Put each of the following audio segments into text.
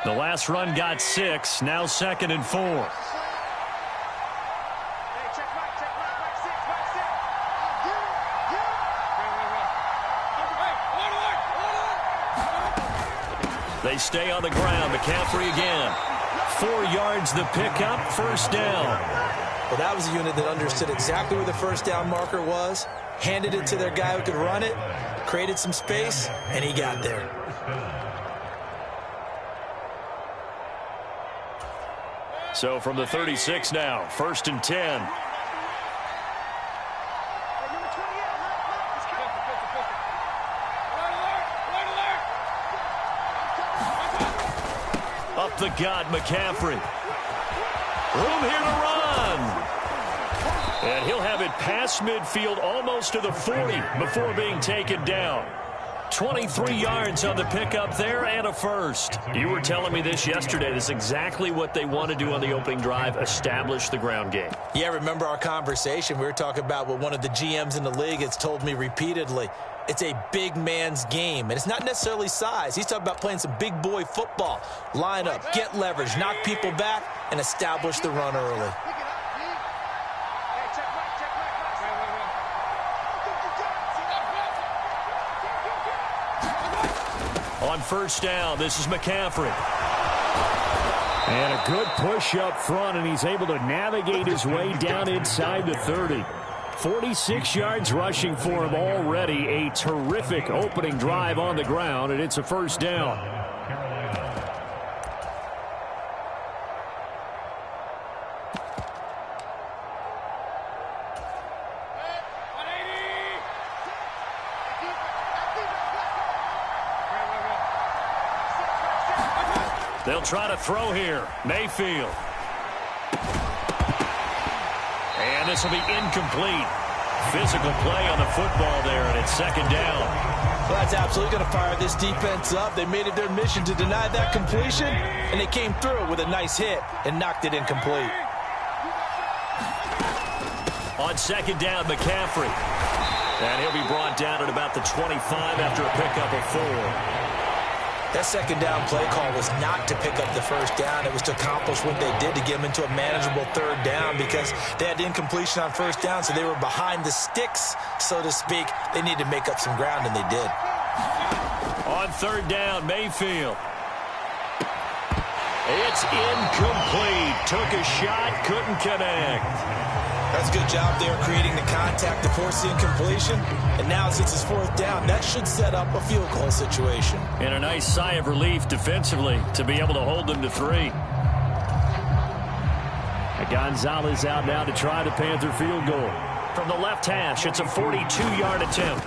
The last run got 6. Now 2nd and 4. They stay on the ground. McCaffrey again. 4 yards the pickup. First down. Well, that was a unit that understood exactly where the first down marker was, handed it to their guy who could run it, created some space, and he got there. So from the 36 now, 1st and 10. Up the gut, McCaffrey. Room here to run. And he'll have it past midfield almost to the 40 before being taken down. 23 yards on the pickup there and a first. You were telling me this yesterday. This is exactly what they want to do on the opening drive, establish the ground game. Yeah, remember our conversation. We were talking about what one of the GMs in the league has told me repeatedly. It's a big man's game, and it's not necessarily size. He's talking about playing some big boy football. Line up, get leverage, knock people back, and establish the run early. On first down, this is McCaffrey. And a good push up front, and he's able to navigate his way down inside the 30. 46 yards rushing for him already. A terrific opening drive on the ground, and it's a first down. They'll try to throw here. Mayfield. And this will be incomplete. Physical play on the football there, and it's 2nd down. Well, that's absolutely going to fire this defense up. They made it their mission to deny that completion, and they came through with a nice hit and knocked it incomplete. On 2nd down, McCaffrey. And he'll be brought down at about the 25 after a pickup of 4. That 2nd down play call was not to pick up the first down. It was to accomplish what they did to get them into a manageable 3rd down because they had incompletion on first down, so they were behind the sticks, so to speak. They needed to make up some ground, and they did. On 3rd down, Mayfield. It's incomplete. Took a shot, couldn't connect. That's a good job there creating the contact to force the incompletion. And now since it's 4th down, that should set up a field goal situation. And a nice sigh of relief defensively to be able to hold them to 3. Gonzalez out now to try the Panther field goal. From the left hash, it's a 42-yard attempt.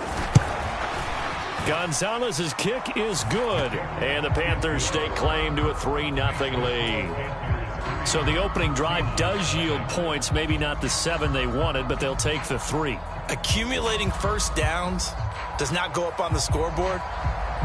Gonzalez's kick is good. And the Panthers stake claim to a 3-0 lead. So the opening drive does yield points, maybe not the 7 they wanted, but they'll take the 3. Accumulating first downs does not go up on the scoreboard,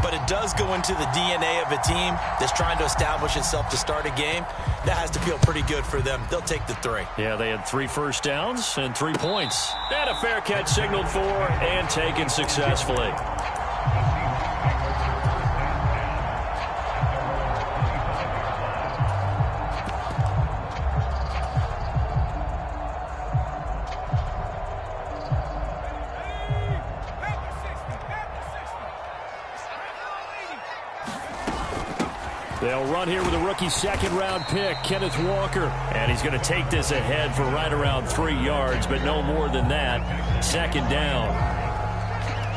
but it does go into the DNA of a team that's trying to establish itself to start a game. That has to feel pretty good for them. They'll take the 3. Yeah, they had 3 first downs and 3 points. And a fair catch signaled for and taken successfully. They'll run here with a rookie 2nd-round pick, Kenneth Walker. And he's going to take this ahead for right around 3 yards, but no more than that. 2nd down.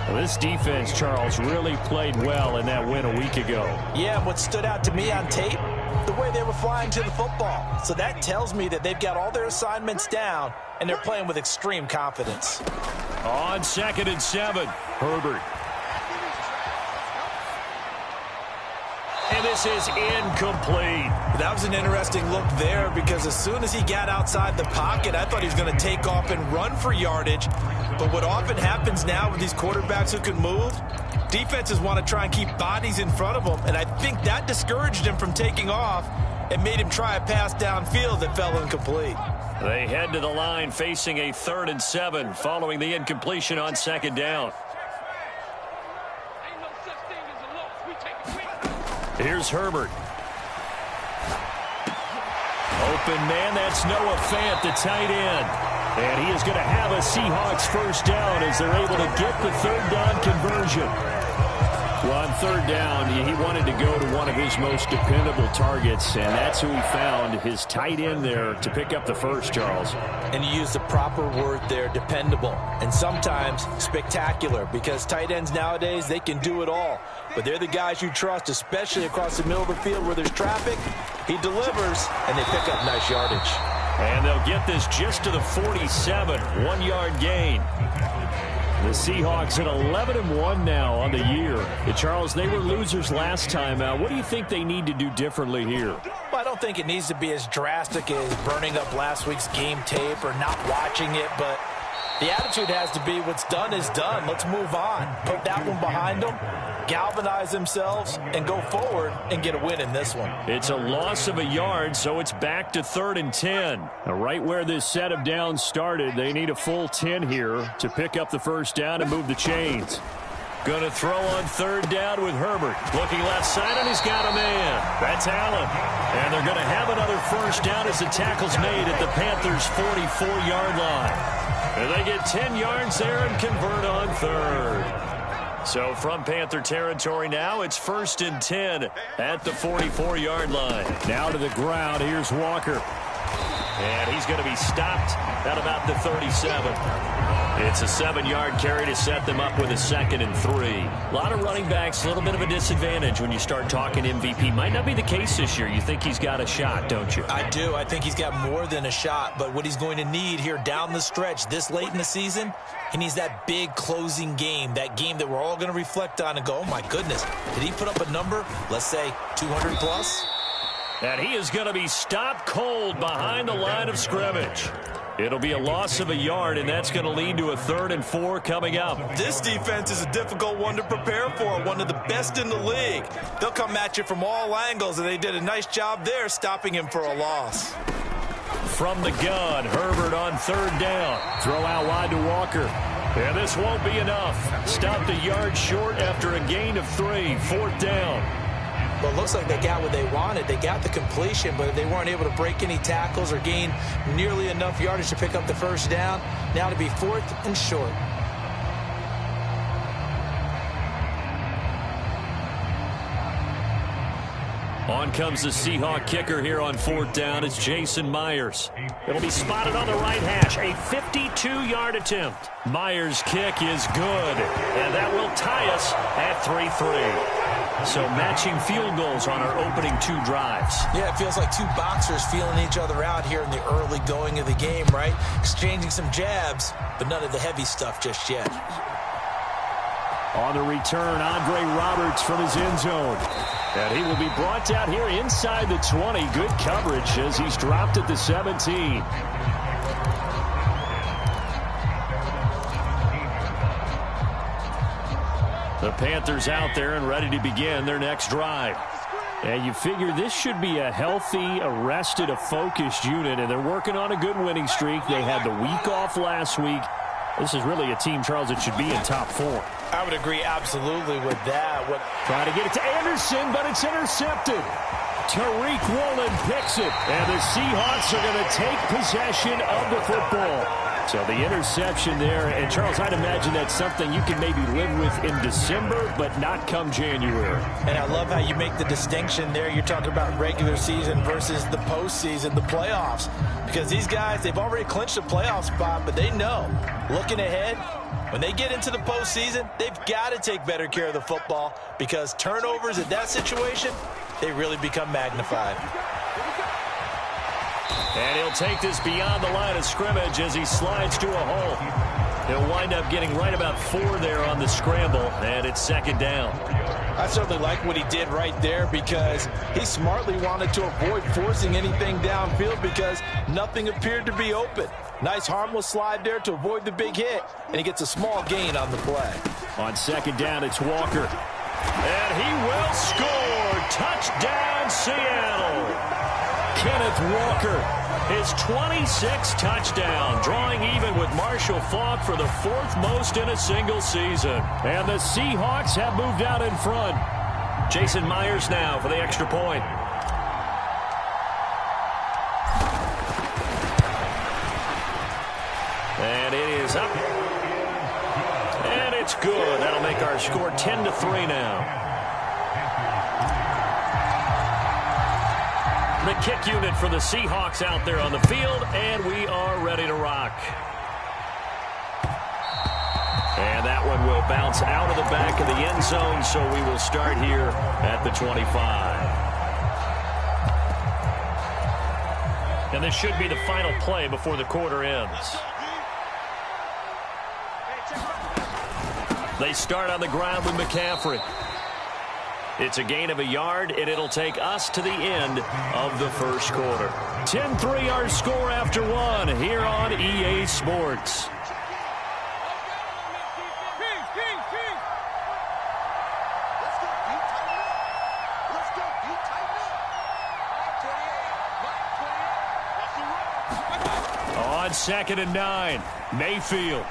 Well, this defense, Charles, really played well in that win a week ago. Yeah, what stood out to me on tape, the way they were flying to the football. So that tells me that they've got all their assignments down, and they're playing with extreme confidence. On 2nd and 7, Herbert. And this is incomplete. That was an interesting look there because as soon as he got outside the pocket, I thought he was going to take off and run for yardage. But what often happens now with these quarterbacks who can move, defenses want to try and keep bodies in front of them. And I think that discouraged him from taking off and made him try a pass downfield that fell incomplete. They head to the line facing a 3rd and 7 following the incompletion on 2nd down. Here's Herbert. open man. That's Noah Fant, the tight end. And he is going to have a Seahawks first down as they're able to get the third down conversion. Well, on third down, he wanted to go to one of his most dependable targets, and that's who he found, his tight end there, to pick up the first, Charles. And you use the proper word there, dependable, and sometimes spectacular, because tight ends nowadays, they can do it all. But they're the guys you trust, especially across the middle of the field where there's traffic. He delivers, and they pick up nice yardage. And they'll get this just to the 47, 1-yard gain. The Seahawks at 11-1 now on the year. Charles, they were losers last time out. What do you think they need to do differently here? Well, I don't think it needs to be as drastic as burning up last week's game tape or not watching it, but the attitude has to be what's done is done. Let's move on. Put that one behind them, galvanize themselves, and go forward and get a win in this one. It's a loss of a yard, so it's back to 3rd and 10. Now, right where this set of downs started, they need a full 10 here to pick up the first down and move the chains. Going to throw on third down with Herbert. Looking left side, and he's got a man. That's Allen. And they're going to have another first down as the tackle's made at the Panthers' 44-yard line. And they get 10 yards there and convert on third. So from Panther territory now, it's 1st and 10 at the 44-yard line. Now to the ground. Here's Walker. And he's going to be stopped at about the 37. It's a 7-yard carry to set them up with a 2nd and 3. A lot of running backs, a little bit of a disadvantage when you start talking MVP. Might not be the case this year. You think he's got a shot, don't you? I do. I think he's got more than a shot. But what he's going to need here down the stretch this late in the season, he needs that big closing game, that game that we're all going to reflect on and go, oh, my goodness, did he put up a number, let's say 200 plus? And he is going to be stopped cold behind the line of scrimmage. It'll be a loss of a yard, and that's going to lead to a 3rd and 4 coming up. This defense is a difficult one to prepare for, one of the best in the league. They'll come at you from all angles, and they did a nice job there stopping him for a loss. From the gun, Herbert on third down. Throw out wide to Walker. And this won't be enough. Stopped a yard short after a gain of 3, 4th down. Well, it looks like they got what they wanted. They got the completion, but they weren't able to break any tackles or gain nearly enough yardage to pick up the first down. Now to be 4th and short. On comes the Seahawk kicker here on 4th down. It's Jason Myers. It'll be spotted on the right hash. A 52-yard attempt. Myers' kick is good, and that will tie us at 3-3. So matching field goals on our opening 2 drives. Yeah, it feels like 2 boxers feeling each other out here in the early going of the game, right? Exchanging some jabs, but none of the heavy stuff just yet. On the return, Andre Roberts from his end zone. And he will be brought down here inside the 20. Good coverage as he's dropped at the 17. The Panthers out there and ready to begin their next drive. And you figure this should be a healthy, arrested, a focused unit, and they're working on a good winning streak. They had the week off last week. This is really a team, Charles, that should be in top 4. I would agree absolutely with that. Trying to get it to Anderson, but it's intercepted. Tariq Woolen picks it, and the Seahawks are going to take possession of the football. So the interception there, and Charles, I'd imagine that's something you can maybe live with in December, but not come January. And I love how you make the distinction there. You're talking about regular season versus the postseason, the playoffs. Because these guys, they've already clinched a playoff spot, but they know, looking ahead, when they get into the postseason, they've got to take better care of the football because turnovers in that situation, they really become magnified. And he'll take this beyond the line of scrimmage as he slides to a hole. He'll wind up getting right about 4 there on the scramble, and it's 2nd down. I certainly like what he did right there because he smartly wanted to avoid forcing anything downfield because nothing appeared to be open. Nice harmless slide there to avoid the big hit, and he gets a small gain on the play. On 2nd down, it's Walker. And he will score. Touchdown, Seattle. Kenneth Walker, his 26th touchdown, drawing even with Marshall Faulk for the 4th most in a single season. And the Seahawks have moved out in front. Jason Myers now for the extra point. And it is up. And it's good. That'll make our score 10-3 now. The kick unit for the Seahawks out there on the field, and we are ready to rock. And that one will bounce out of the back of the end zone, so we will start here at the 25. And this should be the final play before the quarter ends. They start on the ground with McCaffrey. It's a gain of a yard, and it'll take us to the end of the first quarter. 10-3 our score after one here on EA Sports. On 2nd and 9, Mayfield.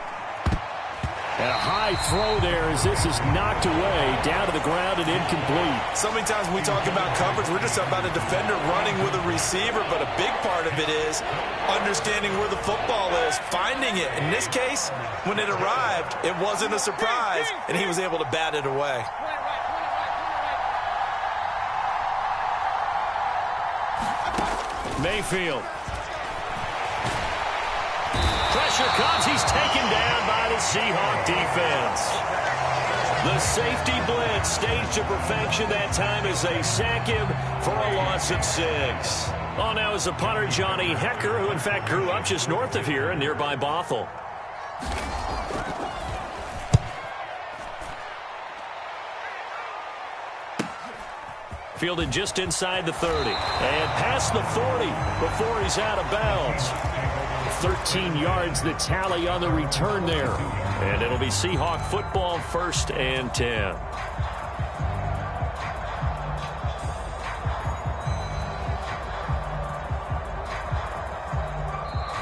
And a high throw there as this is knocked away, down to the ground and incomplete. So many times when we talk about coverage, we're just about a defender running with a receiver, but a big part of it is understanding where the football is, finding it. In this case, when it arrived, it wasn't a surprise, and he was able to bat it away. Mayfield. Pressure comes. He's taken down by the Seahawk defense. The safety blitz staged to perfection that time as they sack him for a loss of 6. On now is the punter, Johnny Hecker, who in fact grew up just north of here in nearby Bothell. Fielded just inside the 30. And past the 40 before he's out of bounds. 13 yards the tally on the return there. And it'll be Seahawk football, 1st and 10.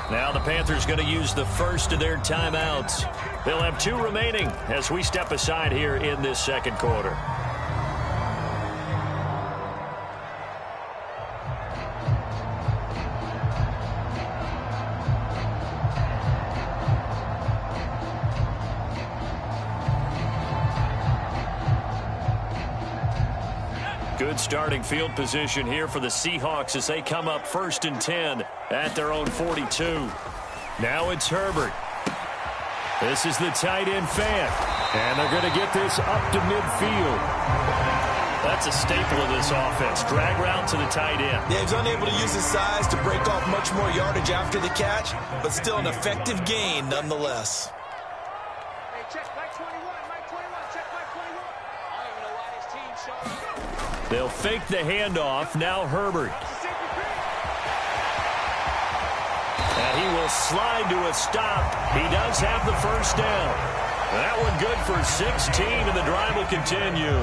Now the Panthers going to use the first of their timeouts. They'll have 2 remaining as we step aside here in this second quarter. Good starting field position here for the Seahawks as they come up 1st and 10 at their own 42. Now it's Herbert. This is the tight end fan. And they're going to get this up to midfield. That's a staple of this offense. Drag route to the tight end. Yeah, he's unable to use his size to break off much more yardage after the catch, but still an effective gain nonetheless. They'll fake the handoff. Now Herbert. And he will slide to a stop. He does have the first down. That one good for 16, and the drive will continue.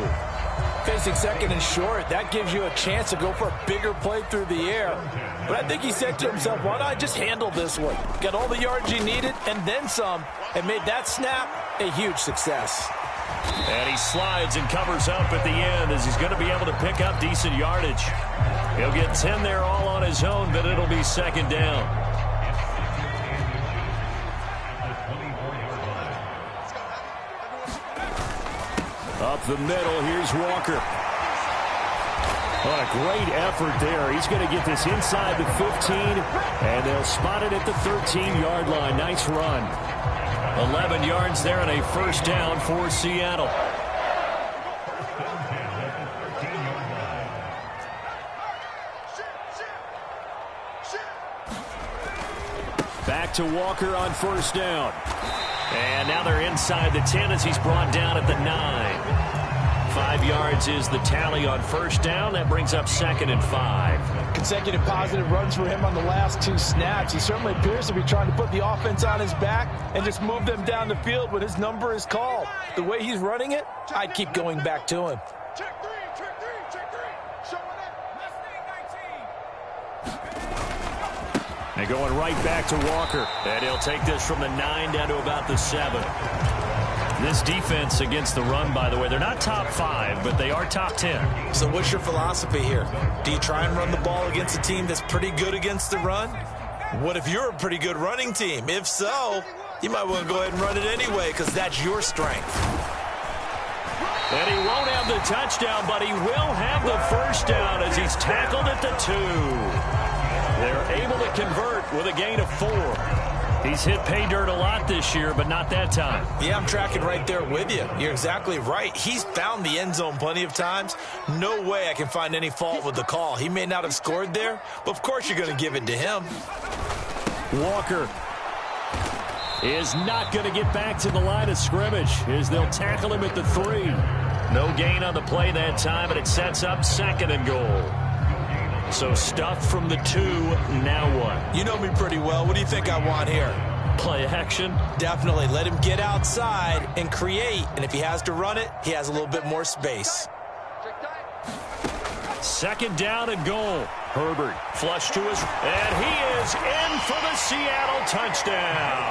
Facing 2nd and short, that gives you a chance to go for a bigger play through the air. But I think he said to himself, why not just handle this one? Got all the yards you needed and then some, and made that snap a huge success. And he slides and covers up at the end as he's going to be able to pick up decent yardage. He'll get 10 there all on his own, but it'll be 2nd down. Up the middle, here's Walker. What a great effort there. He's going to get this inside the 15, and they'll spot it at the 13-yard line. Nice run. 11 yards there and a first down for Seattle. Back to Walker on first down. And now they're inside the 10 as he's brought down at the 9. 5 yards is the tally on first down. That brings up 2nd and 5. Consecutive positive runs for him on the last 2 snaps. He certainly appears to be trying to put the offense on his back and just move them down the field when his number is called. The way he's running it, I'd keep going back to him. Check 3, check 3. Showing up. Left knee, 19. And going right back to Walker. And he'll take this from the 9 down to about the 7. This defense against the run, by the way, they're not top 5, but they are top 10. So what's your philosophy here? Do you try and run the ball against a team that's pretty good against the run? What if you're a pretty good running team? If so, you might want to go ahead and run it anyway because that's your strength. And he won't have the touchdown, but he will have the first down as he's tackled at the 2. They're able to convert with a gain of 4. He's hit pay dirt a lot this year, but not that time. Yeah, I'm tracking right there with you. You're exactly right. He's found the end zone plenty of times. No way I can find any fault with the call. He may not have scored there, but of course you're going to give it to him. Walker is not going to get back to the line of scrimmage as they'll tackle him at the 3. No gain on the play that time, and it sets up 2nd and goal. So stuff from the 2, now what? You know me pretty well. What do you think I want here? Play action? Definitely. Let him get outside and create, and if he has to run it, he has a little bit more space. 2nd down and goal. Herbert flush to his, and he is in for the Seattle touchdown.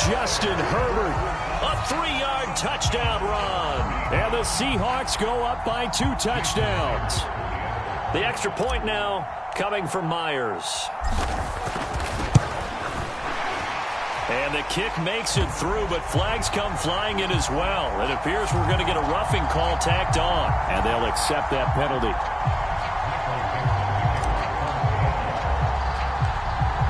Justin Herbert, a 3-yard touchdown run. And the Seahawks go up by 2 touchdowns. The extra point now coming from Myers. And the kick makes it through, but flags come flying in as well. It appears we're going to get a roughing call tacked on, and they'll accept that penalty.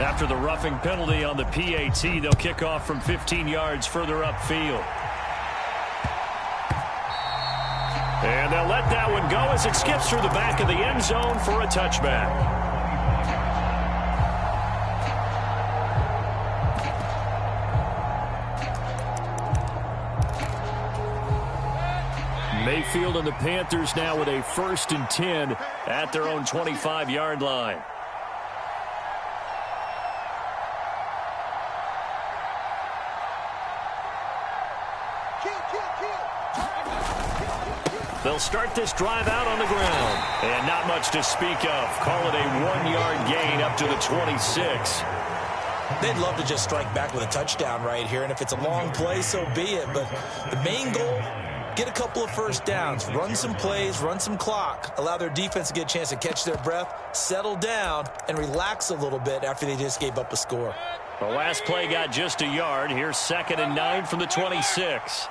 After the roughing penalty on the PAT, they'll kick off from 15 yards further upfield. And they'll let that one go as it skips through the back of the end zone for a touchback. Mayfield and the Panthers now with a 1st and 10 at their own 25-yard line. They'll start this drive out on the ground. And not much to speak of. Call it a 1-yard gain up to the 26. They'd love to just strike back with a touchdown right here, and if it's a long play, so be it. But the main goal, get a couple of first downs, run some plays, run some clock, allow their defense to get a chance to catch their breath, settle down, and relax a little bit after they just gave up a score. The last play got just a yard. Here's 2nd and 9 from the 26.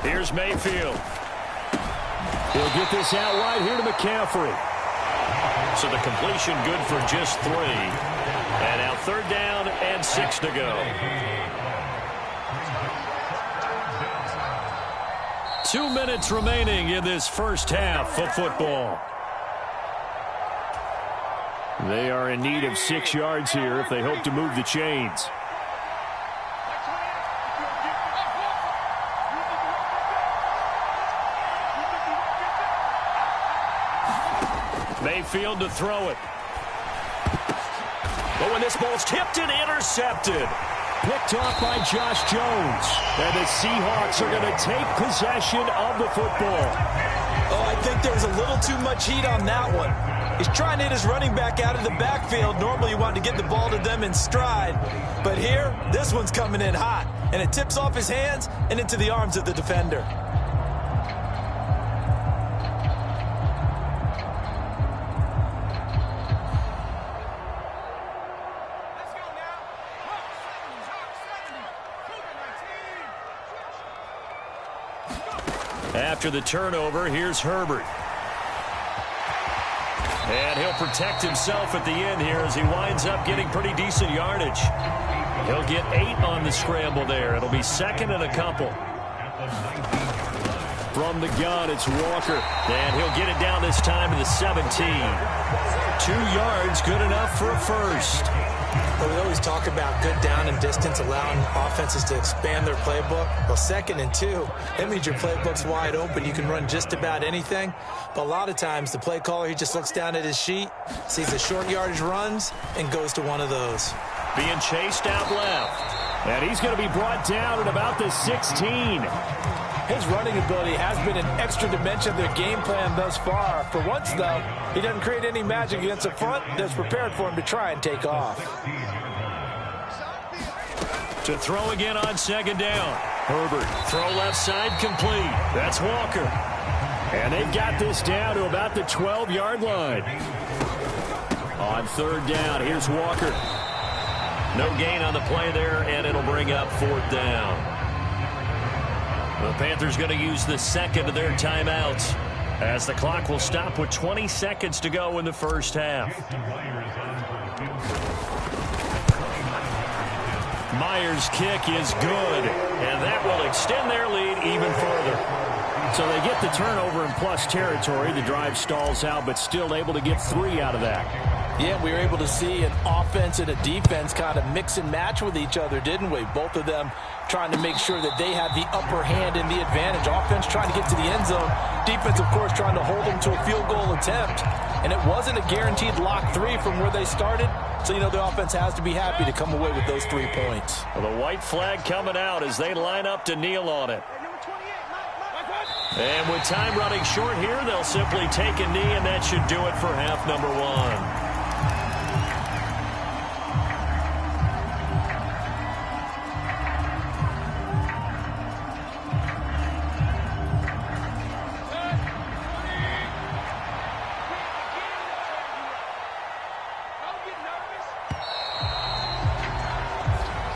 Here's Mayfield. He'll get this out wide here to McCaffrey. So the completion good for just 3. And now 3rd down and 6 to go. 2 minutes remaining in this first half of football. They are in need of 6 yards here if they hope to move the chains. Mayfield to throw it. But when this ball's tipped and intercepted. Picked off by Josh Jones. And the Seahawks are going to take possession of the football. Oh, I think there was a little too much heat on that one. He's trying to hit his running back out of the backfield. Normally you want to get the ball to them in stride. But here, this one's coming in hot. And it tips off his hands and into the arms of the defender. After the turnover, here's Herbert. And he'll protect himself at the end here as he winds up getting pretty decent yardage. He'll get 8 on the scramble there. It'll be 2nd and a couple. From the gun, it's Walker. And he'll get it down this time to the 17. 2 yards, good enough for a first. Well, we always talk about good down and distance, allowing offenses to expand their playbook. Well, 2nd and 2, that means your playbook's wide open. You can run just about anything. But a lot of times, the play caller, he just looks down at his sheet, sees the short yardage runs, and goes to one of those. Being chased out left. And he's going to be brought down at about the 16. His running ability has been an extra dimension of their game plan thus far. For once, though, he doesn't create any magic against the front that's prepared for him to try and take off. To throw again on 2nd down. Herbert, throw left side complete. That's Walker. And they've got this down to about the 12-yard line. On third down, here's Walker. No gain on the play there, and it'll bring up fourth down. The Panthers going to use the second of their timeouts, as the clock will stop with 20 seconds to go in the first half. Myers' kick is good, and that will extend their lead even further. So they get the turnover in plus territory. The drive stalls out, but still able to get 3 out of that. Yeah, we were able to see an offense and a defense kind of mix and match with each other, didn't we? Both of them trying to make sure that they have the upper hand and the advantage. Offense trying to get to the end zone. Defense, of course, trying to hold them to a field goal attempt. And it wasn't a guaranteed lock 3 from where they started. So, you know, the offense has to be happy to come away with those 3 points. Well, the white flag coming out as they line up to kneel on it. And with time running short here, they'll simply take a knee, and that should do it for half number 1.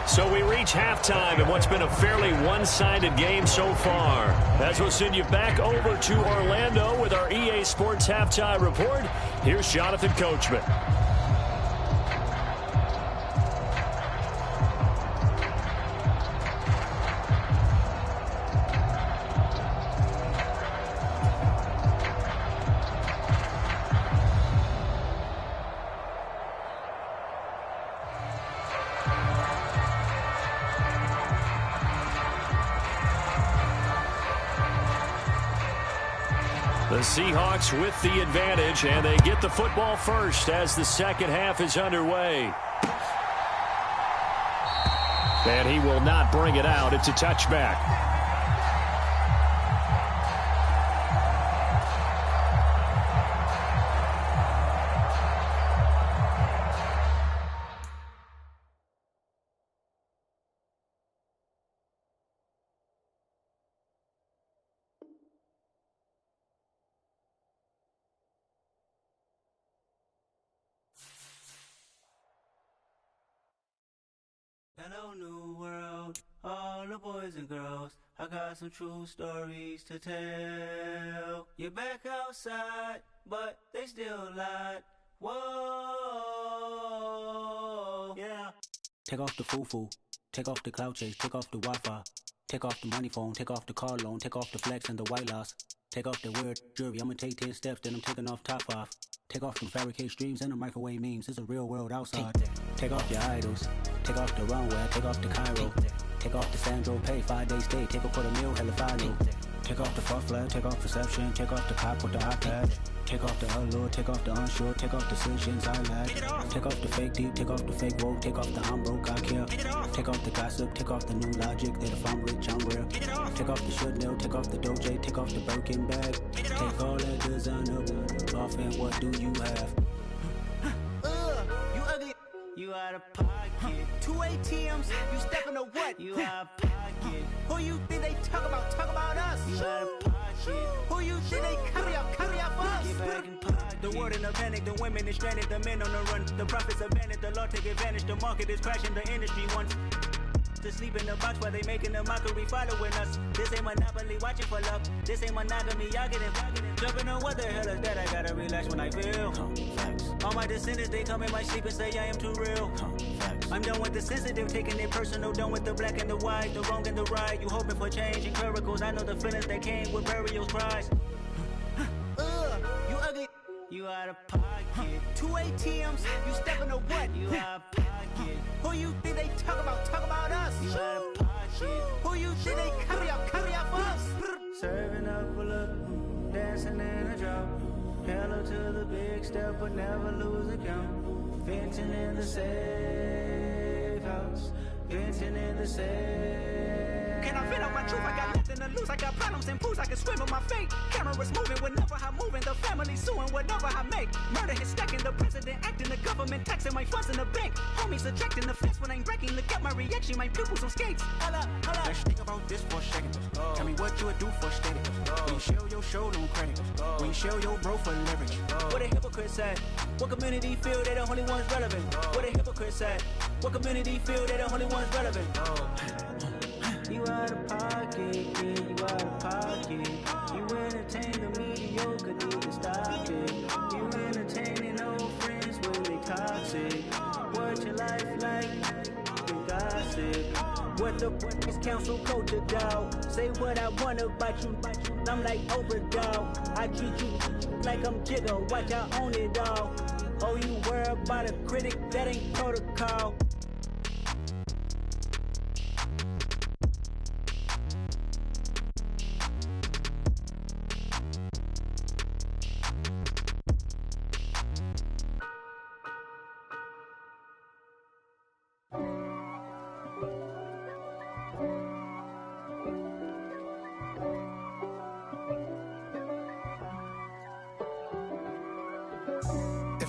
So we reach halftime in what's been a fairly one-sided game so far. As we'll send you back over to Orlando with our EA Sports Halftime Report, here's Jonathan Coachman. The Seahawks with the advantage, and they get the football first as the second half is underway. And he will not bring it out. It's a touchback. Hello, new world, all the boys and girls. I got some true stories to tell. You're back outside, but they still lied. Whoa, yeah. Take off the foo-foo, take off the cloud chase, take off the Wi-Fi, take off the money phone, take off the car loan, take off the flex and the white loss, take off the weird jewelry. I'ma take 10 steps, then I'm taking off top 5. Take off them fabricated streams and the microwave memes. It's a real world outside. Take off your idols. Take off the runway. Take off the Cairo. Take off the Sandro Pay. 5-day stay. Take a quarter meal. Hella final. Take off the fuck flag. Take off perception. Take off the cop with the iPad. Take off the allure. Take off the unsure. Take off the decisions I lack. Take off the fake deep. Take off the fake woke. Take off the I'm broke. I care. Take off the gossip. Take off the new logic that if I'm rich, I'm real. Take off the Chanel. Take off the Doja. Take off the Birkin bag. Take all that designer off and what do you have? You ugly. You out of pocket. 2 ATMs. You stepping to what? You out of pocket. Who you think they talk about? Talk about us. You out of pocket. Who you think they carry up for us? Get back in pocket. The world in a panic. The women is stranded. The men on the run. The profits abandoned. The law take advantage. The market is crashing. The industry wants to sleep in the box while they making a mockery following us. This ain't Monopoly watching for love. This ain't monogamy. Y'all getting jumping on what the hell is that? I gotta relax when I feel. All my descendants, they come in my sleep and say I am too real. I'm done with the sensitive, taking it personal. Done with the black and the white, the wrong and the right. You hoping for change and miracles. I know the feelings that came with burial cries. You ugly. You out of pocket. 2 ATMs. You stepping to what? You out of pocket. Who you think they talk about? Talk about us. You out of pocket. Who you think they carry up for us? Serving up a look, dancing in a drop. Hello to the big step, but never lose a count. Venting in the safe house. Venting in the safe. Can I vent out my truth? I got nothing to lose. I got problems and pools. I can swim with my fate. Cameras moving whenever I'm moving. The family suing whatever I make. Murder is stacking. The president acting. The government taxing my funds in the bank. Homies ejecting the fence when I'm breaking. Look at my reaction. My pupils on skates. Hold up. Let's think about this for a second. Tell me what you would do for a steady. When you show your show don't crack. When you show your bro for leverage. What a hypocrite at? What community feel they the only ones relevant? What a hypocrite at? What community feel they the only ones relevant? You out of pocket, yeah, you out of pocket. You entertain the mediocre, need to stop it. You entertaining old friends when they toxic. What your life like? You gossip. What the fuck is council culture, dog? Say what I want about you. I'm like overdog. I treat you like I'm Jigga. Watch I own it all. Oh, you worry about a critic? That ain't protocol.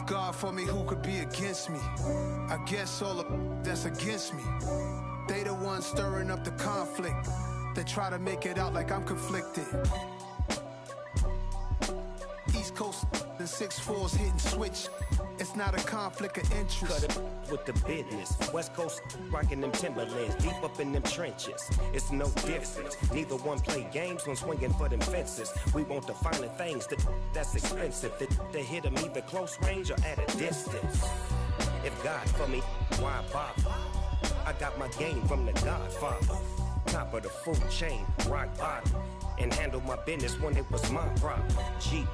God for me, who could be against me? I guess all of that's against me. They the ones stirring up the conflict. They try to make it out like I'm conflicted. East Coast and 6'4's hitting switch. It's not a conflict of interest. Cut it with the business. West Coast rocking them Timberlands, deep up in them trenches. It's no difference. Neither one play games when swinging for them fences. We want the finer things that's expensive. They hit them either close range or at a distance. If God for me, why bother? I got my game from the Godfather. Top of the food chain, rock bottom. And handle my business when it was my problem. Jeep.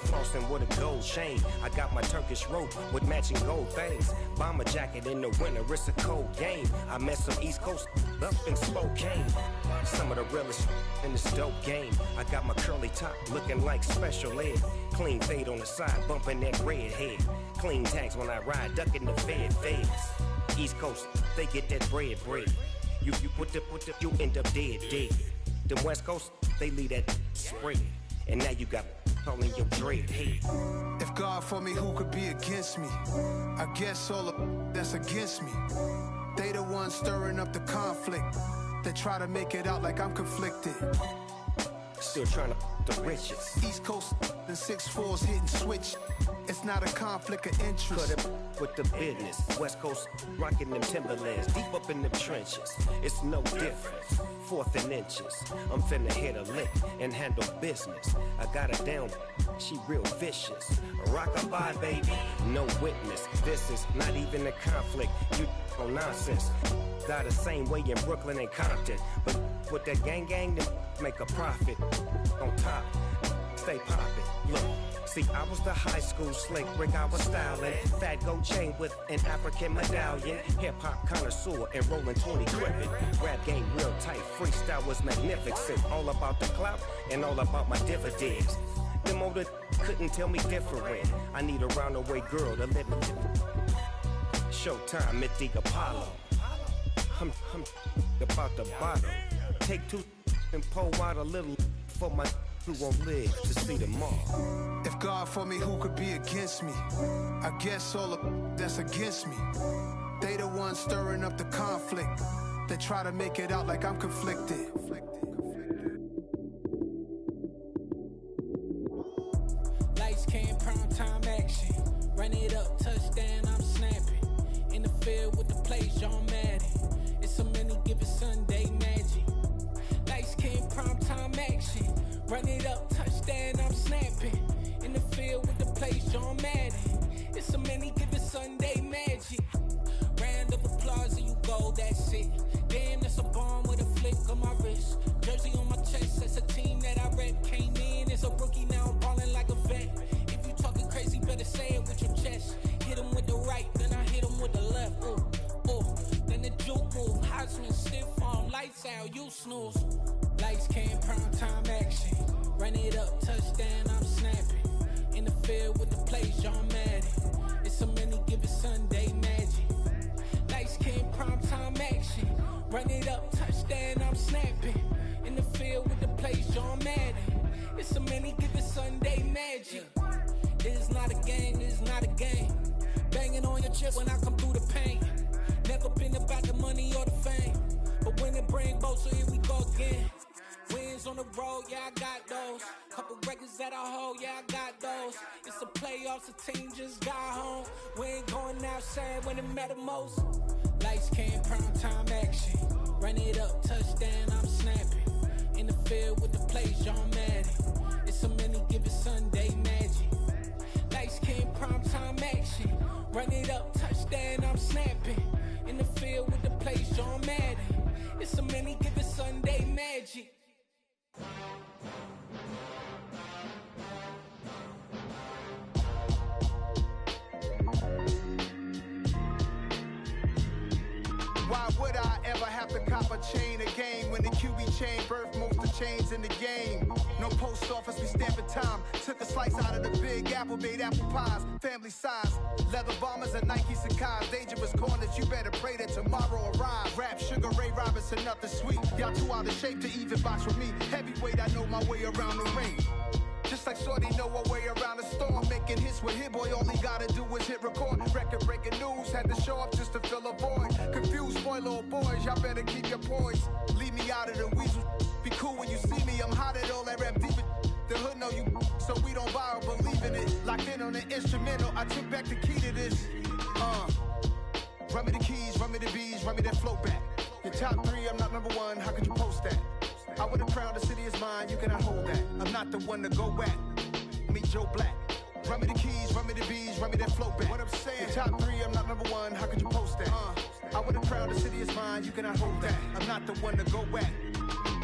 Flossing with a gold chain. I got my Turkish rope with matching gold things. Bomber jacket in the winter, it's a cold game. I met some East Coast up in Spokane. Some of the realest in this dope game. I got my curly top looking like special ed. Clean fade on the side, bumping that red head. Clean tags when I ride, ducking the feds. East Coast, they get that bread. You you end up dead. Them West Coast, they leave that spread. And now you got all in your dread head. If God for me, who could be against me? I guess all of that's against me. They the ones stirring up the conflict. They try to make it out like I'm conflicted. Still trying to the riches. East Coast and 6'4's hitting switch. It's not a conflict of interest. Cut it with the business. West Coast rocking them Timberlands, deep up in them trenches. It's no difference. 4th and inches. I'm finna hit a lick and handle business. I got her down, she real vicious. Rock-a-bye, baby, no witness. This is not even a conflict. You on nonsense. Got the same way in Brooklyn and Compton. But with that gang, then make a profit. On top, stay poppin'. Look. See, I was the high school slick Rick, I was styling. Fat gold chain with an African medallion. Hip-hop connoisseur and rolling 20 gripping. Rap game real tight, freestyle was magnificent. All about the clout and all about my dividends. Them older couldn't tell me different. I need a roundaway girl to live in. Showtime at the Apollo. I'm about the bottle. Take 2 and pour out a little for my who won't live to see them all. If God for me, who could be against me? I guess all of that's against me. They the ones stirring up the conflict. They try to make it out like I'm conflicted. Lights came, prime time action. Run it up, touchdown, I'm snapping. In the field with the play, John Madden. It's a many given Sunday magic. Lights came, prime time action. Run it up, touchdown, I'm snapping. In the field with the plays, John Madden. It's a many given Sunday magic. Round of applause and you go, that's it. Damn, that's a bomb with a flick on my wrist. Jersey on my chest, that's a team that I rep. Came in as a rookie, now I'm ballin' like a vet. If you talking crazy, better say it with your chest. Hit him with the right, then I hit him with the left. Then the juke move, Heisman stiff arm, lights out, you snooze. Lights came, prime time action. Run it up, touchdown, I'm snapping. In the field with the plays, John Madden. It's a many given Sunday magic. Lights came, prime time action. Run it up, touchdown, I'm snapping. In the field with the plays, John Madden. It's a many given Sunday magic. This is not a game, this is not a game. Banging on your chest when I come through the pain. Never been about the money or the fame. But when it bring both, so here we go again. Wins on on the road, yeah, I got those. Couple records that I hold, yeah, I got those. It's the playoffs, the team just got home. We ain't going outside when it matter most. Lights came, prime time action. Run it up, touchdown, I'm snapping. In the field with the plays, John Madden. It's a many given Sunday magic. Lights came, prime time action. Run it up, touchdown, I'm snapping. In the field with the plays, John Madden. It's a many given Sunday magic. Why would I ever have to cop a chain a game when the QB chain birthed most of chains in the game? No post office, we stamping time. Took a slice out of the big apple, made apple pies, family size. Leather bombers and Nike Sacai's. Dangerous corners, you better pray that tomorrow arrives. Rap, Sugar Ray Robinson, nothing sweet. Y'all too out of shape to even box with me. Heavyweight, I know my way around the ring. Just like Shorty know her way around the storm. Making hits with Hit Boy, all he gotta do is hit record. Record-breaking news, had to show up just to fill a void. Confused, spoiled little boys, y'all better keep your poise. Leave me out of the weasel. Be cool when you see me, I'm hot at all that rap deep. The hood know you, so we don't borrow, believe in it. Locked in on the instrumental, I took back the key to this. Run me the keys, run me the bees, run me that flow back. Your top 3, I'm not number 1, how could you post that? I would've crowned the city is mine, you cannot hold that. I'm not the one to go back. Meet Joe Black. Run me the keys, run me the bees, run me that flow back. What I'm saying, your top 3, I'm not number 1, how could you post that? I would've crowned the city is mine, you cannot hold that. I'm not the one to go back.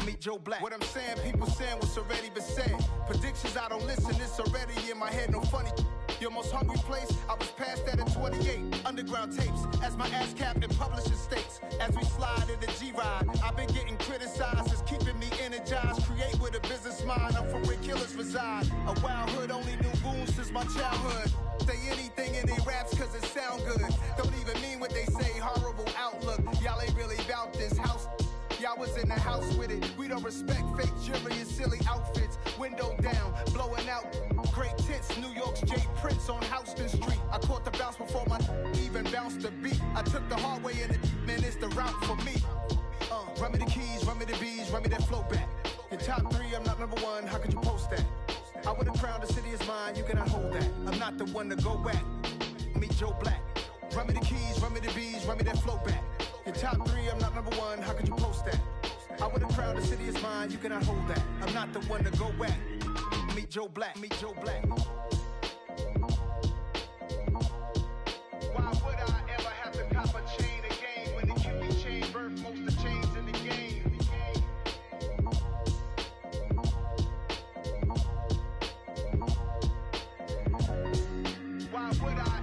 Meet Joe Black. What I'm saying, people saying what's already been said. Predictions, I don't listen, it's already in my head, no funny. Your most hungry place, I was past that at 28. Underground tapes, as my ass capped in publishing states. As we slide in the G-Ride, I've been getting criticized, it's keeping me energized. Create with a business mind, I'm from where killers reside. A wild hood, only knew goons since my childhood. Say anything in they raps cause it sound good. Don't even mean what they say, horrible outlook. Y'all ain't really about this house. Y'all was in the house with it. We don't respect fake jewelry and silly outfits. Window down, blowing out great tits. New York's J. Prince on Houston Street. I caught the bounce before my even bounced the beat. I took the hard way in it, man, it's the route for me. Run me the keys, run me the bees, run me that flow back. Your top 3, I'm not number 1, how could you post that? I would've crowned the city is mine, you cannot hold that. I'm not the one to go back. Meet Joe Black. Run me the keys, run me the bees, run me that flow back. Your top 3, I'm not number 1, how could you post that? I would've crowned the city is mine, you cannot hold that. I'm not the one to go back. Meet Joe Black, meet Joe Black. Why would I ever have to cop a chain a game when the QB chain birthed most of chains in the game? Why would I?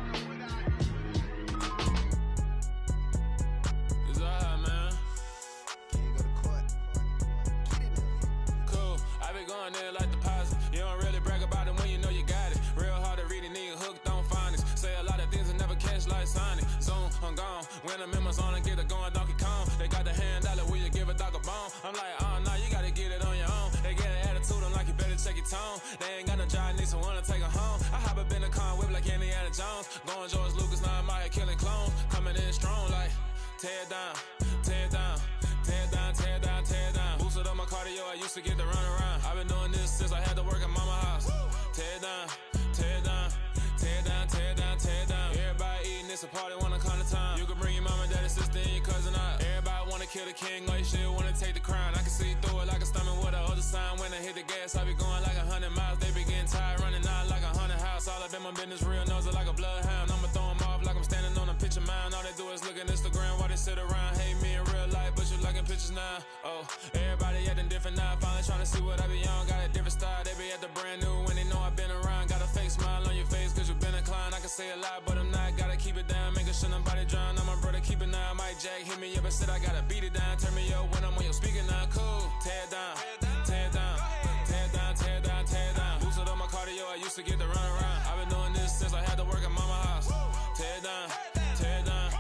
Going there like deposit. You don't really brag about it when you know you got it. Real hard to read it, nigga hooked on phonics. Say a lot of things and never catch like Sonic. Zoom, I'm gone. When I'm in my zone and get it going Donkey Kong. They got the $100, will you give a dog a bone? I'm like, oh no, you gotta get it on your own. They get an attitude, I'm like, you better check your tone. They ain't got no job, need someone to take her home. I hop up in the car, whip like Indiana Jones. Going George Lucas, now I'm out here killing clones. Coming in strong like, tear down, tear down. Tear down, tear down, tear down. Boosted up my cardio, I used to get to run around. I've been doing this since I had to work at mama house. Tear down, tear down, tear down, tear down, tear down. Everybody eating, it's a party, wanna come to time. You can bring your mama, daddy, sister, and your cousin out. Everybody wanna kill the king, or you shit wanna take the crown. I can see through it like a stomach with a other sign. When I hit the gas, I be going like 100 miles. They be getting tired, running out like 100 house. All up in my business, real nose it like a bloodhound. I'ma throw 'em off like I'm standing on a picture mound. All they do is look at Instagram while they sit around. Hate me in real life, but you liking pictures now. Oh, everybody acting different now. Finally trying to see what I be on. Got a different style, they be at the brand new when they know I've been around. Got a fake smile on your face cause you been inclined. I can say a lot, but I'm not. Gotta keep it down, making sure nobody drown. I'm my brother, keep it now. Mike Jack hit me up and said I gotta beat it down. Turn me up when I'm on your speaker now. Cool, tear down, tear down, tear down, tear down, tear down. Boosted up my cardio, I used to get to run around. I've been doing this since I had to work at mama house. Tear down, tear down,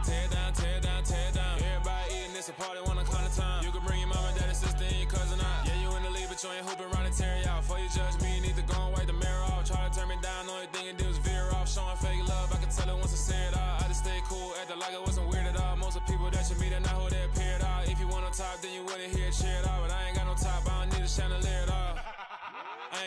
tear down, tear down, tear down. Everybody eating, it's a party, wanna come to time. You can bring your mama, daddy, sister, and your cousin out. Yeah, you in the lead, but you ain't hooping around and tear you out. Before you judge me, you need to go and wipe the mirror off. Try to turn me down, only thing you do is veer off. Showing fake love, I can tell it once I say it all. I just stay cool, acting like I wasn't weird at all. Most of the people that you meet are not who they appeared all. If you want on top, then you wouldn't hear it cheered all. But I ain't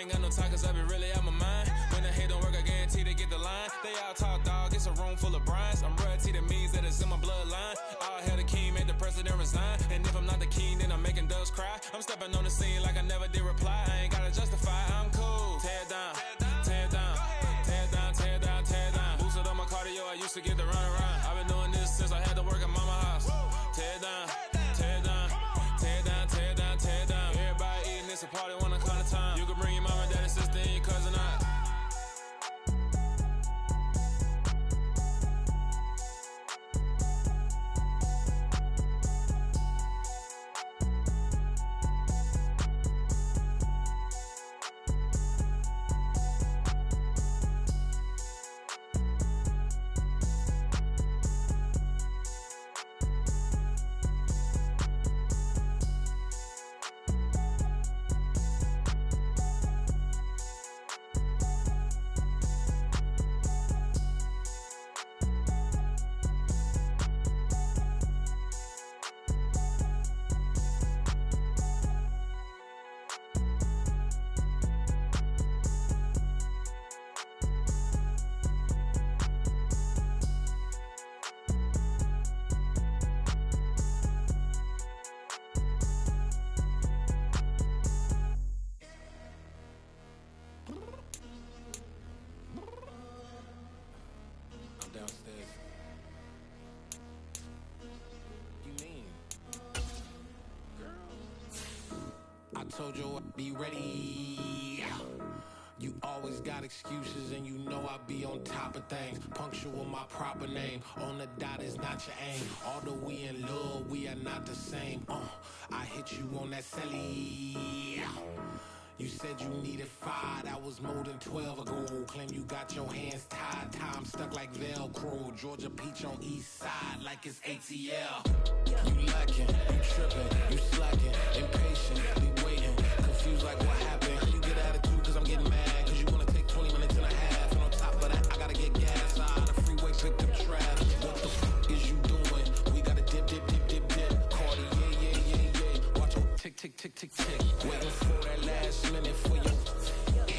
ain't got no time, cause I be really out my mind. When the hate don't work, I guarantee they get the line. They all talk, dog, it's a room full of brines. I'm royalty, that means that it's in my bloodline. All hail the king, made the president resign. And if I'm not the king, then I'm making doves cry. I'm stepping on the scene like I never did reply. I ain't gotta justify, I'm cool. Tear down, tear down, tear down, tear down, tear down. Boosted on my cardio, I used to get the run around. I've been doing this since I had to work at mama house. Tear down, tear down, tear down, tear down, tear down. Everybody eating, it's a party when I come to time. You can bring your mama, daddy, sister, and your cousin out. Downstairs. You mean? Girl. I told you I'd be ready. You always got excuses and you know I be on top of things. Punctual my proper name. On the dot is not your aim. Although we in love, we are not the same. I hit you on that celly. You said you needed 5, that was more than 12 ago. Claim you got your hands tied, time stuck like Velcro. Georgia Peach on east side like it's ATL. You lacking, you tripping, you slacking, impatient, be waiting, confused like what happened. How you get attitude cause I'm getting mad, cause you wanna take 20 minutes and a half. And on top of that, I gotta get gas out the freeway, pick up trash. What the fuck is you doing? We gotta dip, dip, dip, dip, dip. Cardi, yeah. Watch your tick, tick, tick, tick, tick. Waiting for that last minute for you.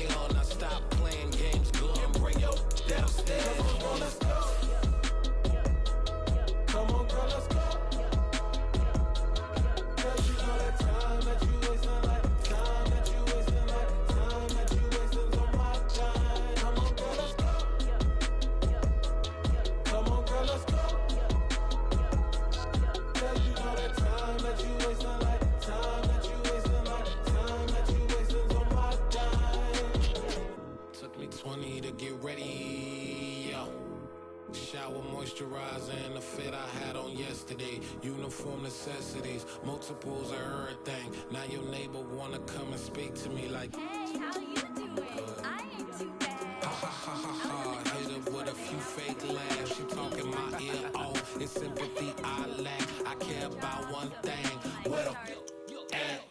Hell, now stop playing games. Go and bring your downstairs. Come on, girl, let's go. Come on, girl, let's go. Cause you know that time that you wasting, like time that you wasting, like time that you wasting on my time. Come on, girl, let's go. Come on, girl, let's go. Cause you know that time that you wasting, like time that you wasting, like time that you wasting on my time. Took me 20 to get ready, yo. Shower, moisturizer, and the fit I had on yesterday. Uniform necessities, multiples of everything. Now your neighbor wanna come and speak to me like, hey, how you doing? I ain't too bad. Ha ha ha ha ha. Hit her with a few fake laughs. She talking my ear off. It's sympathy I lack. I care about one thing. What a at.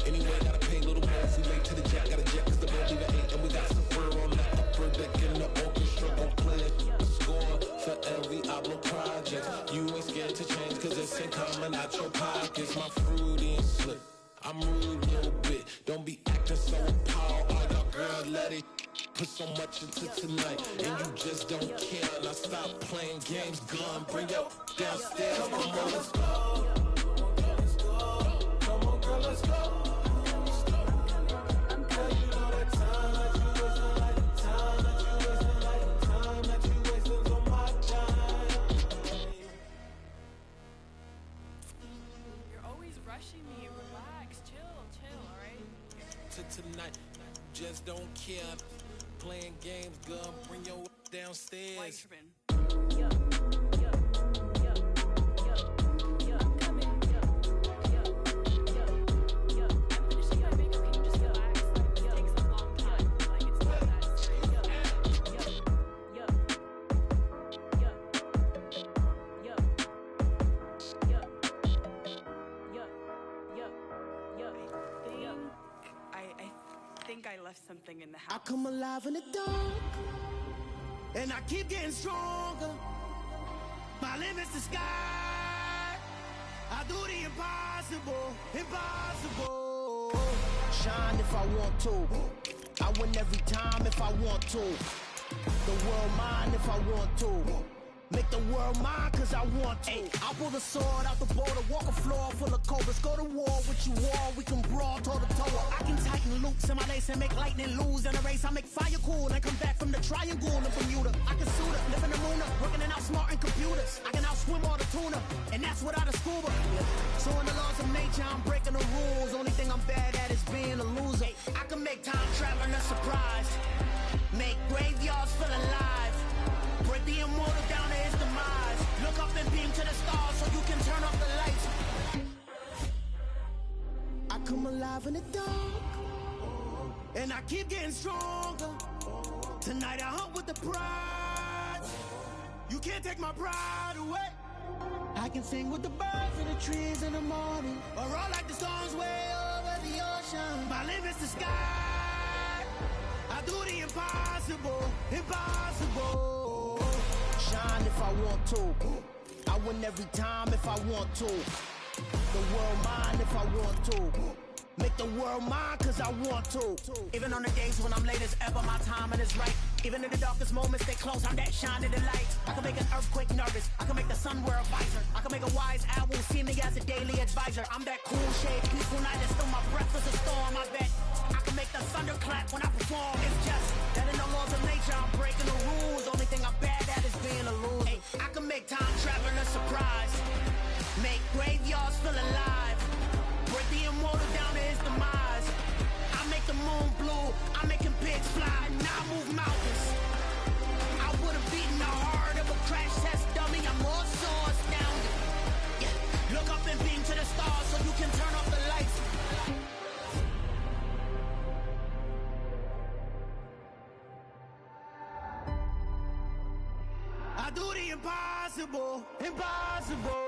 Anyway, gotta pay a little more if we late to the jack. Got a jet cause the boat leave at 8. And we got some fur on the upper deck in the orchestra. Gon' play a score for every Oblo project. You ain't scared to change cause it's ain't coming out your pockets. My fruity and slip. I'm rude a little bit. Don't be acting so appalled. All y'all girls let it put so much into tonight. And you just don't care. Now stop playing games. Gun, bring your downstairs. Come on, girl, let's go. Come on, girl, let's go. Girl, you know that time that you wasting, like time that you wasting, like time that you wasting on my time. You're always rushing me. Relax, chill, alright? To tonight, just don't care. Playing games, gun, bring your downstairs. Why you tripping? I left something in the house. I come alive in the dark, and I keep getting stronger. My limit's the sky. I do the impossible, impossible. shine if I want to. I win every time if I want to. The world mine if I want to. Make the world mine cause I want to. I pull the sword out the border, walk a floor full of cobras. Go to war with you all, we can brawl toe to toe. I can tighten loops in my lace and make lightning lose in a race. I make fire cool and come back from the triangle in Bermuda. I can suit her, live in the moon, working and outsmarting computers. I can outswim all the tuna, and that's without a scuba. So in the laws of nature, I'm breaking the rules. Only thing I'm bad at is being a loser. I can make time traveling a surprise, make graveyards feel alive, break the immortal down to his demise. Look up and beam to the stars so you can turn off the lights. I come alive in the dark, and I keep getting stronger. Tonight I hunt with the pride. You can't take my pride away. I can sing with the birds and the trees in the morning, or roll like the storms way over the ocean. My limit's the sky. I do the impossible, impossible. Shine if I want to. I win every time if I want to. The world mine if I want to. Make the world mine cause I want to. Even on the days when I'm late as ever, my timing is right. Even in the darkest moments, stay close, I'm that shining the light. I can make an earthquake nervous, I can make the sun wear a visor. I can make a wise owl see me as a daily advisor. I'm that cool shade, peaceful night, and still my breath is a storm, I bet. I can make the thunder clap when I perform. It's just that in the laws of nature, I'm breaking the rules. Only thing I'm bad at is being a loser. Hey, I can make time traveling a surprise, make graveyards feel alive, break the immortal down to his demise. I make the moon blue, I'm making pigs fly, now I move mountains. I would've beaten the heart of a crash test dummy, I'm more so astounded. Yeah. Look up and beam to the stars so you can turn off the lights. I do the impossible, impossible.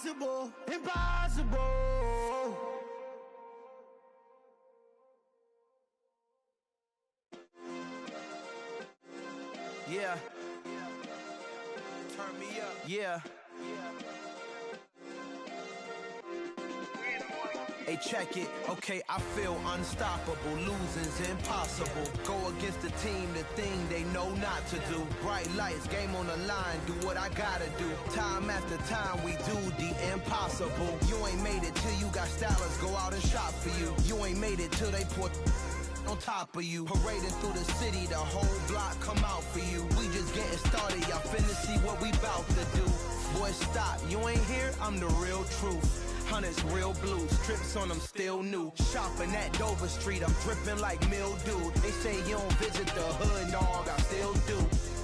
Impossible, impossible. Yeah. Turn me up. Yeah. Hey, check it. Okay, I feel unstoppable. Losing's impossible. Go against the team, the thing they know not to do. Bright lights, game on the line, do what I gotta do. Time after time, we do the impossible. You ain't made it till you got stylists go out and shop for you. You ain't made it till they put on top of you. Parading through the city, the whole block come out for you. We just getting started, y'all finna see what we bout to do. Boy, stop, you ain't here, I'm the real truth. Hunters, real blue, strips on them still new. Shopping at Dover Street, I'm dripping like mildew. They say you don't visit the hood, dog, I still do.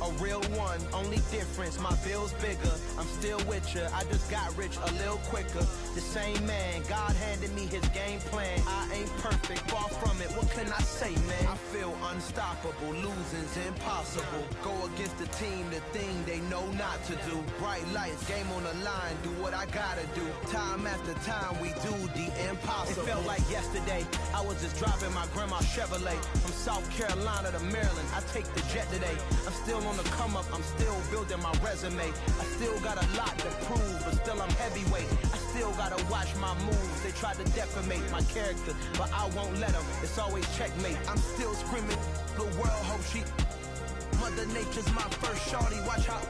A real one, only difference, my bill's bigger. I'm still with ya, I just got rich a little quicker. The same man, God handed me his game plan. I ain't perfect, far from it, what can I say, man? I feel unstoppable, losing's impossible. Go against the team, the thing they know not to do. Bright lights, game on the line, do what I gotta do. Time after time, we do the impossible. It felt like yesterday, I was just driving my grandma's Chevrolet. From South Carolina to Maryland, I take the jet today. I'm still on the come up, I'm still building my resume. I still got a lot to prove, but still I'm heavyweight. I still gotta watch my moves. They tried to defamate my character, but I won't let them. It's always checkmate. I'm still screaming, the world hope she. Mother Nature's my first shorty, watch how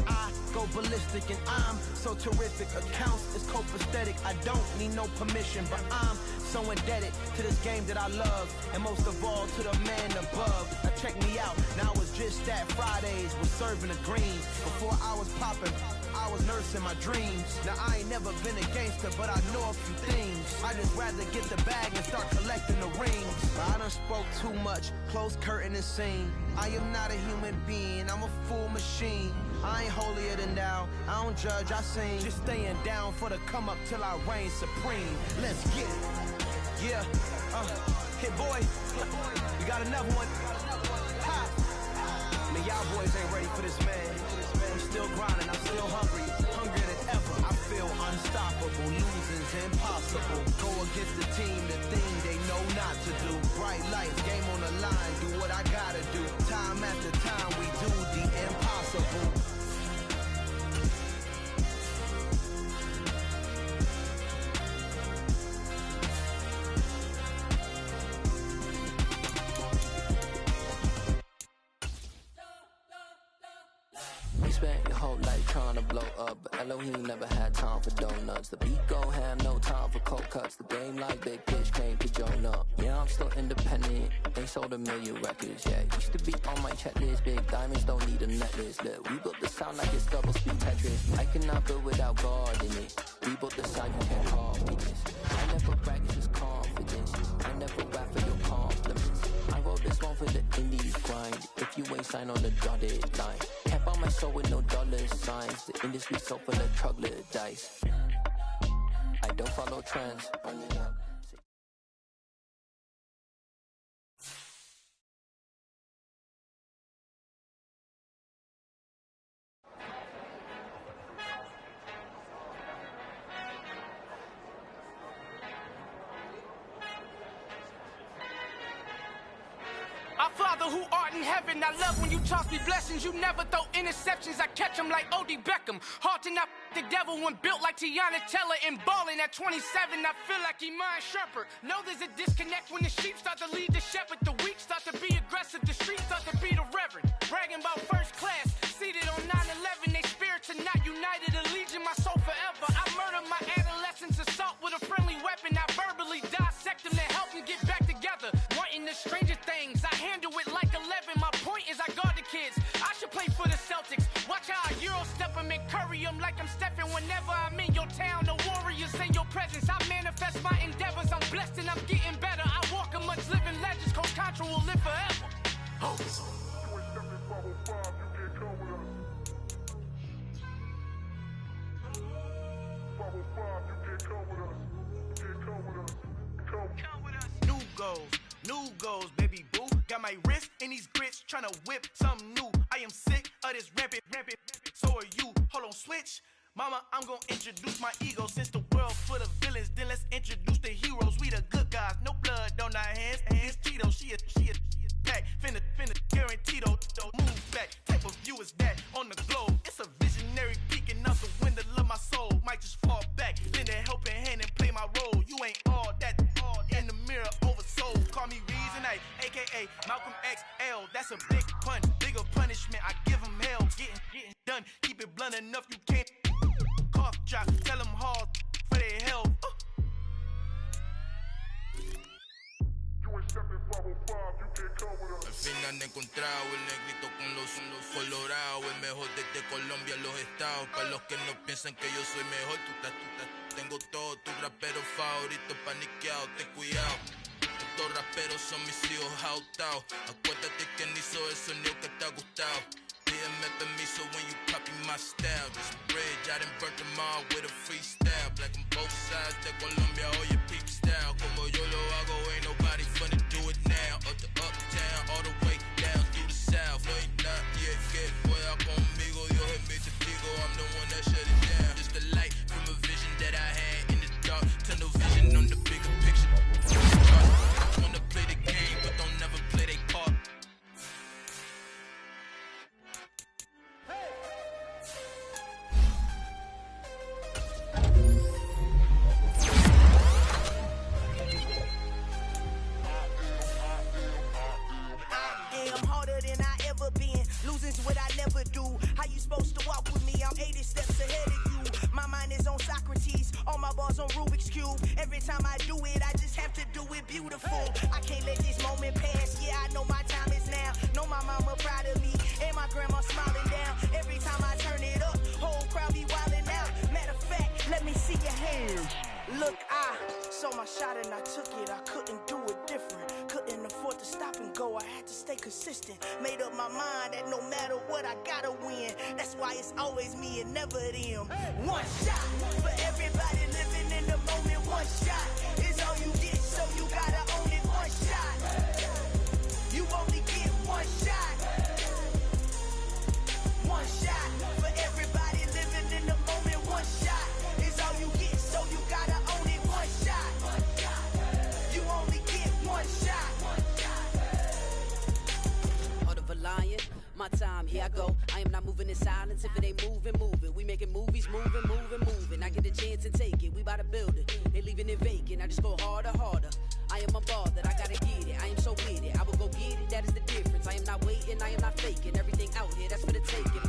I go ballistic, and I'm so terrific. Accounts is copacetic, I don't need no permission, but I'm so indebted to this game that I love, and most of all to the man above. Now check me out, now it's just that Fridays was serving the greens. Before I was popping, I was nursing my dreams. Now I ain't never been a gangster, but I know a few things. I just rather get the bag and start collecting the rings. But I done spoke too much, close curtain and scene. I am not a human being, I'm a full machine. I ain't holier than thou, I don't judge, I sing. Just staying down for the come up till I reign supreme. Let's get it. Yeah, Hit boy, we got another one. Ha. I mean, y'all boys ain't ready for this, man. I'm still grinding, I'm still hungry, hungrier than ever. I feel unstoppable, losing's impossible. Go against the team, the thing they know not to do. Bright lights, game on the line, do what I gotta do. Time after time, we do the impossible. You spent your whole life trying to blow up, but Elohim never had time for donuts. The beat go ham, no time for cold cuts. The game like Big Pitch came to join up. Yeah, I'm still independent, ain't sold a million records yet. Used to be on my checklist, big diamonds don't need a necklace. Look, we built the sound like it's double speed Tetris. I cannot build without God in it. We built the sound, you can't copy this. I never brag, it's just confidence. I never rap for your compliments. I wrote this one for the indies grind. If you ain't signed on the dotted line, can't buy my soul with no dollar signs. The industry so full of troglodytes. I don't follow trends. Run it up. Our Father who art in heaven, I love when you toss me blessings. You never throw interceptions, I catch them like O.D. Beckham. Hard to not the devil when built like Tiana Teller and balling at 27. I feel like Iman Shepherd. Know there's a disconnect when the sheep start to lead the shepherd. The weak start to be aggressive, the streets start to be the reverend. Bragging about first class, seated on 9/11. They spirits are not united, a legion, my soul forever. I murdered my adolescence, assault with a friendly weapon. I verbally dissect them to help them get back together. Wanting the stranger things, I handle it like 11. My point is I guard the kids. I should play for the Celtics. Watch how I Euro step them and curry them like I'm stepping. Whenever I'm in your town, the Warriors in your presence. I manifest my endeavors. I'm blessed and I'm getting better. I walk amongst living legends. Coach Contra will live forever. Oh. New goals, baby boo. Got my wrist in these grits, tryna whip something new. I am sick of this rampant. So are you. Hold on, switch. Mama, I'm gonna introduce my ego. Since the world full of villains, then let's introduce the heroes. We the good guys, no blood on our hands. It's Tito, she is back. Finna, guaranteed, move back. Type of view is that on the globe. It's a visionary peeking out the window of my soul. Might just fall back, lend a helping hand and play my role. You ain't all that in the mirror oversold. Call me Reason A, aka Malcolm XL. That's a big pun, bigger punishment. I give him hell, getting done. Keep it blunt enough, you can't cough drop. Tell them hard for their health. Al fin han encontrado el negrito con los colorados, el mejor desde Colombia, los estados. Para los que no piensan que yo soy mejor, tengo todo, tus raperos favoritos paniqueados, ten cuidado. Estos raperos son mis hijos jautados. Acuérdate quién hizo el sonido que te ha gustado. Pídeme permiso when you copy my style. This bridge, I done burnt them all with a freestyle. Black on both sides de Colombia, oye, peak style. Como yo lo hago, ain't nobody finna do it now. Up to uptown, all the way down through the south. No hay nadie que pueda conmigo, Dios es mi testigo. I'm the one that shut it down. Just the light from a vision that I had in the dark. Tunnel vision on the bigger picture. Wanna play the game, but don't never play their part. Losing's what I never do. How you supposed to walk with me? I'm 80 steps ahead of you. My mind is on Socrates, all my bars on Rubik's Cube. Every time I do it, I just have to do it beautiful. I can't let this moment pass. Yeah, I know my time is now. Know my mama proud of me, and my grandma smiling down. Every time I turn it up, whole crowd be wildin' out. Matter of fact, let me see your hands. Look, I saw my shot and I took it. I couldn't do it different. Couldn't afford to stop and go. I had to stay consistent. Made up my mind that no matter what, I gotta win. That's why it's always me and never them. One shot for everybody living in the moment. One shot is all you get, so you gotta own it. One shot. I go. I am not moving in silence. If it ain't moving, moving. We making movies, moving. I get the chance to take it. We bout to build it. Ain't leaving it vacant. I just go harder. I am a ball that I gotta get it. I am so with it. I will go get it. That is the difference. I am not waiting. I am not faking. Everything out here, that's for the taking.